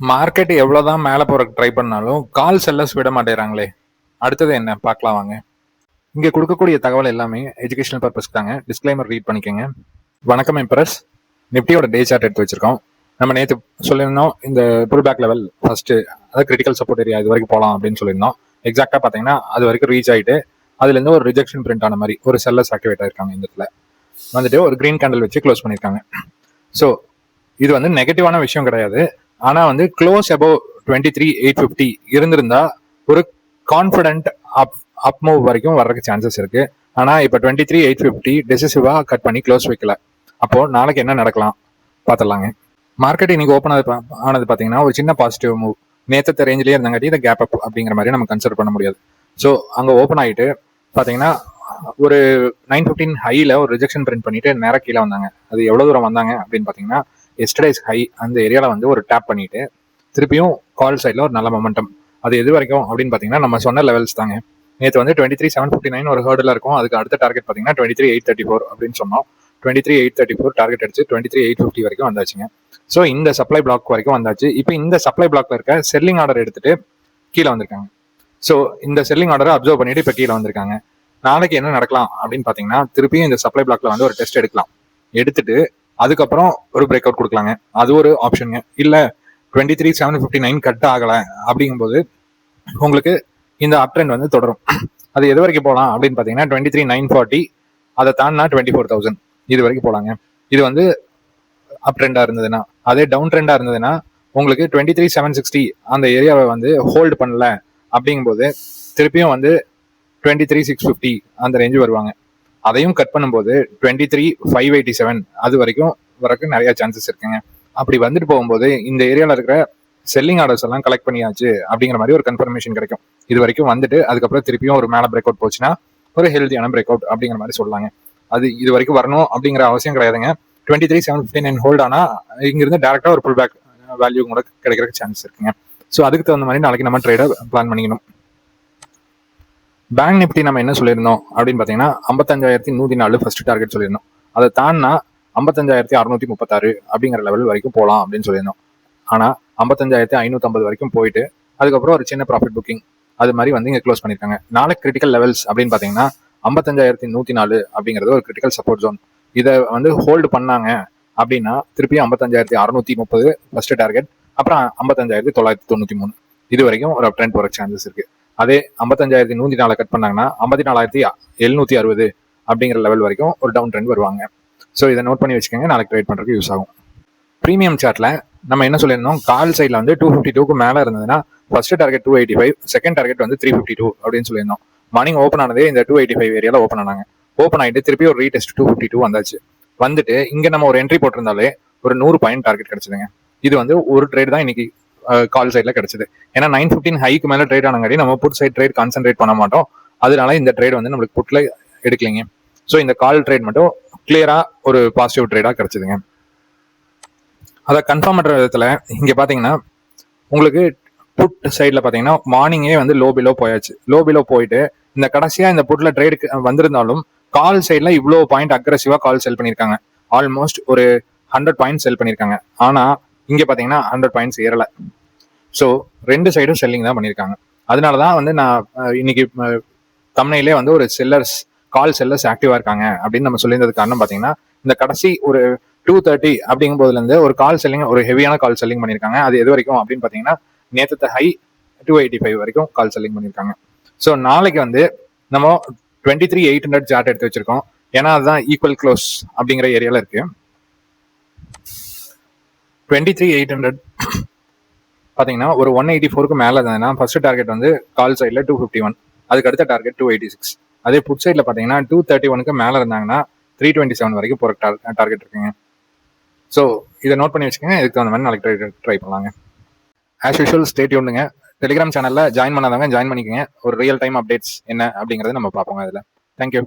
Market எவ்வளவுதான் மேலே போறதுக்கு ட்ரை பண்ணாலும் கால் செல்லர்ஸ் விட மாட்டேறாங்களே. அடுத்தது என்ன பார்க்கலாம் வாங்க. இங்க கொடுக்கக்கூடிய தகவல் எல்லாமே எஜுகேஷனல் பர்பஸ்க்கு தாங்க. டிஸ்க்ளைமர் ரீட் பண்ணிக்கோங்க. வணக்கம் எம்ப்ரஸ். நிப்டியோட டே சார்ட் எடுத்து வச்சிருக்கோம். நம்ம நேற்று சொல்லியிருந்தோம் இந்த புல் பேக் லெவல் ஃபர்ஸ்ட், அதாவது கிரிட்டிக்கல் சப்போர்ட் ஏரியா இது வரைக்கும் போகலாம் அப்படின்னு சொல்லியிருந்தோம். எக்ஸாக்டா பார்த்தீங்கன்னா அது வரைக்கும் ரீச் ஆயிட்டு அதுலேருந்து ஒரு ரிஜெக்ஷன் பிரிண்ட் ஆன மாதிரி ஒரு செல்லர்ஸ் ஆக்டிவேட் ஆயிருக்காங்க. இந்த இடத்துல வந்துட்டு ஒரு கிரீன் கேண்டில் வச்சு க்ளோஸ் பண்ணியிருக்காங்க. ஸோ இது வந்து நெகட்டிவான விஷயம் கிடையாது. ஆனா வந்து க்ளோஸ் அபவ் 23,850 இருந்திருந்தா ஒரு கான்பிடென்ட் அப் மூவ் வரைக்கும் வர்றதுக்கு சான்சஸ் இருக்கு. ஆனா இப்ப 23,850 டெசிசிவா கட் பண்ணி க்ளோஸ் வைக்கல. அப்போ நாளைக்கு என்ன நடக்கலாம் பார்த்துடலாங்க. மார்க்கெட் இன்னைக்கு ஓப்பன் ஆனது பாத்தீங்கன்னா ஒரு சின்ன பாசிட்டிவ் மூவ். நேற்று ரேஞ்சிலேயே இருந்தாங்காட்டி இதை கேப் அப் அப்படிங்கிற மாதிரி நம்ம கன்சிடர் பண்ண முடியாது. ஸோ அங்க ஓப்பன் ஆயிட்டு பாத்தீங்கன்னா ஒரு 915 ஹைல ஒரு ரிஜெக்ஷன் பிரிண்ட் பண்ணிட்டு நேரம் கீழே வந்தாங்க. அது எவ்வளவு தூரம் வந்தாங்க அப்படின்னு பாத்தீங்கன்னா எஸ்டர்டேஸ் ஹை அந்த ஏரியால வந்து ஒரு டேப் பண்ணிட்டு திருப்பியும் கால் சைட்ல ஒரு நல்ல மொமெண்டம். அது எது வரைக்கும் அப்படின்னு பாத்தீங்கன்னா நம்ம சொன்ன லெவல்ஸ் தாங்க. நேற்று வந்து 23,759 ஒரு ஹர்டில் இருக்கும். அதுக்கு அடுத்த டார்கெட் பாத்தீங்கன்னா 23,834 அப்படின்னு சொன்னோம். 23,834 டார்கெட் அடிச்சு 23,850 வரைக்கும் வந்தாச்சுங்க. ஸோ இந்த சப்ளை பிளாக் வரைக்கும் வந்தாச்சு. இப்போ இந்த சப்ளை பிளாக்ல இருக்க செல்லிங் ஆர்டர் எடுத்துட்டு கீழே வந்திருக்காங்க. ஸோ இந்த செல்லிங் ஆர்டரை அப்சர்வ் பண்ணிட்டு இப்போ கீழே வந்திருக்காங்க. நாளைக்கு என்ன நடக்கலாம் அப்படின்னு பாத்தீங்கன்னா திருப்பியும் இந்த சப்ளை பிளாக்ல வந்து ஒரு டெஸ்ட் எடுக்கலாம். எடுத்துட்டு அதுக்கப்புறம் ஒரு பிரேக் அவுட் கொடுக்கலாங்க. அது ஒரு ஆப்ஷனுங்க. இல்ல 23,759 கட் ஆகல அப்படிங்கும்போது உங்களுக்கு இந்த அப் ட்ரெண்ட் வந்து தொடரும். அது எது வரைக்கும் போகலாம் அப்படின்னு பாத்தீங்கன்னா 23,940 அதை தாண்டினா 24,000 இது வரைக்கும் போலாங்க. இது வந்து அப் ட்ரெண்டா இருந்ததுன்னா. அதே டவுன் ட்ரெண்டா இருந்ததுன்னா உங்களுக்கு 23,760 அந்த ஏரியாவை வந்து ஹோல்டு பண்ணல அப்படிங்கும்போது திருப்பியும் வந்து 23,650 அந்த ரேஞ்சு வருவாங்க. அதையும் கட் பண்ணும்போது 23,587 அது வரைக்கும் வரக்கு நிறைய சான்சஸ் இருக்குங்க. அப்படி வந்துட்டு போகும்போது இந்த ஏரியால இருக்கிற செல்லிங் ஆர்டர்ஸ் எல்லாம் கலெக்ட் பண்ணியாச்சு அப்படிங்கிற மாதிரி ஒரு கன்ஃபர்மேஷன் கிடைக்கும். இது வரைக்கும் வந்துட்டு அதுக்கப்புறம் திருப்பியும் ஒரு மேல பிரேக் அவுட் போச்சுன்னா ஒரு ஹெல்தியான பிரேக் அவுட் அப்படிங்கிற மாதிரி சொல்லலாங்க. அது இது வரைக்கும் வரணும் அப்படிங்கிற அவசியம் கிடையாதுங்க. 23,759 ஹோல்ட் ஆனா இங்கிருந்து டேரக்டா ஒரு புல் பேக் வேல்யூ கூட கிடைக்கிறதுக்கு சான்ஸ் இருக்குங்க. ஸோ அதுக்கு தகுந்த மாதிரி நாளைக்கு நம்ம ட்ரேடை பிளான் பண்ணிக்கணும். பேங்க் நிப்டி நம்ம என்ன சொல்லியிருந்தோம் அப்படின்னு பாத்தீங்கன்னா 55,104 ஃபர்ஸ்ட் டார்கெட் சொல்லியிருந்தோம். அதை தாண்டினா 55,636 அப்படிங்கிற லெவல் வரைக்கும் போகலாம் அப்படின்னு சொல்லியிருந்தோம். ஆனா 55,550 வரைக்கும் போயிட்டு அதுக்கப்புறம் ஒரு சின்ன ப்ராஃபிட் புக்கிங் அது மாதிரி வந்து இங்க க்ளோஸ் பண்ணிருக்காங்க. நாளைக்கு கிரிட்டிக்கல் லெவல்ஸ் அப்படின்னு பாத்தீங்கன்னா 55,104 அப்படிங்கிறது ஒரு கிரிட்டிக்கல் சப்போர்ட் ஜோன். இதை வந்து ஹோல்டு பண்ணாங்க அப்படின்னா திருப்பி 55,630 ஃபர்ஸ்ட் டார்கெட், அப்புறம் 55,993 இது வரைக்கும் ஒரு அப் ட்ரெண்ட் போற சான்சஸ் இருக்கு. அதே 55,104 கட் பண்ணாங்கன்னா 54,760 அப்படிங்கிற லெவல் வரைக்கும் ஒரு டவுன் ட்ரெண்ட் வருவாங்க. ஸோ இதை நோட் பண்ணி வச்சுக்கோங்க, நாளைக்கு ட்ரேட் பண்றதுக்கு யூஸ் ஆகும். ப்ரீமியம் சார்ட்ல நம்ம என்ன சொல்லியிருந்தோம், கால் சைட்ல வந்து 252க்கு மேல இருந்ததுன்னா ஃபர்ஸ்ட் டார்கெட் 285, செகண்ட் டார்கெட் வந்து 352 அப்படின்னு சொல்லியிருந்தோம். மார்னிங் ஓப்பன் ஆனதே இந்த 285 ஏரியால ஓப்பன் ஆனாங்க. ஓப்பன் ஆயிட்டு திருப்பி ஒரு ரீடெஸ்ட் 252 வந்தாச்சு. வந்துட்டு இங்க நம்ம ஒரு என்ட்ரி போட்டிருந்தாலே ஒரு 100 பாயிண்ட் டார்கெட் கிடைச்சதுங்க. இது வந்து ஒரு ட்ரேட் தான் இன்னைக்கு கால் சைட்ல கிடைச்சது. ஏன்னா 915 ஹைக்கு மேல ட்ரேட் ஆனங்காடி நம்ம புட் சைட் ட்ரேட் கான்சென்ட்ரேட் பண்ண மாட்டோம். அதனால இந்த ட்ரேட் வந்து நம்மளுக்கு புட்ல எடுக்கலைங்க. ஸோ இந்த கால் ட்ரேட் மட்டும் கிளியரா ஒரு பாசிட்டிவ் ட்ரேடா கிடைச்சதுங்க. அதை கன்ஃபார்ம் பண்ற விதத்துல இங்க பாத்தீங்கன்னா உங்களுக்கு புட் சைட்ல பாத்தீங்கன்னா மார்னிங்கே வந்து லோ பிலோ போயாச்சு. லோ பிலோ போயிட்டு இந்த கடைசியா இந்த புட்ல ட்ரேடுக்கு வந்திருந்தாலும் கால் சைட்ல இவ்வளவு பாயிண்ட் அக்ரெசிவா கால் செல் பண்ணிருக்காங்க. ஆல்மோஸ்ட் ஒரு 100 பாயிண்ட் செல் பண்ணிருக்காங்க. ஆனா இங்க பாத்தீங்கன்னா 100 பாயிண்ட்ஸ் ஏறல. ஸோ ரெண்டு சைடும் செல்லிங் தான் பண்ணியிருக்காங்க. அதனாலதான் வந்து நான் இன்னைக்கு தம்னையிலே வந்து ஒரு செல்லர்ஸ் கால் செல்லர்ஸ் ஆக்டிவா இருக்காங்க அப்படின்னு நம்ம சொல்லியிருந்தது காரணம் பாத்தீங்கன்னா இந்த கடைசி ஒரு 230 அப்படிங்கும் போதுல இருந்து ஒரு கால் செல்லிங், ஒரு ஹெவியான கால் செல்லிங் பண்ணியிருக்காங்க. அது எது வரைக்கும் அப்படின்னு பாத்தீங்கன்னா நேற்று ஹை 285 வரைக்கும் கால் செல்லிங் பண்ணியிருக்காங்க. ஸோ நாளைக்கு வந்து நம்ம 23,800 சார்ட் எடுத்து வச்சிருக்கோம். ஏன்னா அதுதான் ஈக்குவல் க்ளோஸ் அப்படிங்கிற ஏரியால இருக்கு. 23,800 பாத்தீங்கன்னா ஒரு 184க்கு மேல இருந்ததுன்னா ஃபர்ஸ்ட் டார்கெட் வந்து கால் சைட்ல 251, அதுக்கு அடுத்த டார்கெட் 286. அதே புட் சைட்ல பாத்தீங்கன்னா 231க்கு மேல இருந்தாங்கன்னா 327 வரைக்கும் போற டார்கெட் இருக்குங்க. ஸோ இதை நோட் பண்ணி வச்சுக்கோங்க. இதுக்கு தகுந்த மாதிரி நாளைக்கு ட்ரை பண்ணலாங்க. ஆஸ் யூஷுவல் ஸ்டே டியூன்டுங்க. டெலிகிராம் சேனல்ல ஜாயின் பண்ணாதவங்க ஜாயின் பண்ணிக்கோங்க. ஒரு ரியல் டைம் அப்டேட்ஸ் என்ன அப்படிங்கறத நம்ம பார்ப்போங்க அதுல. தேங்க்யூ.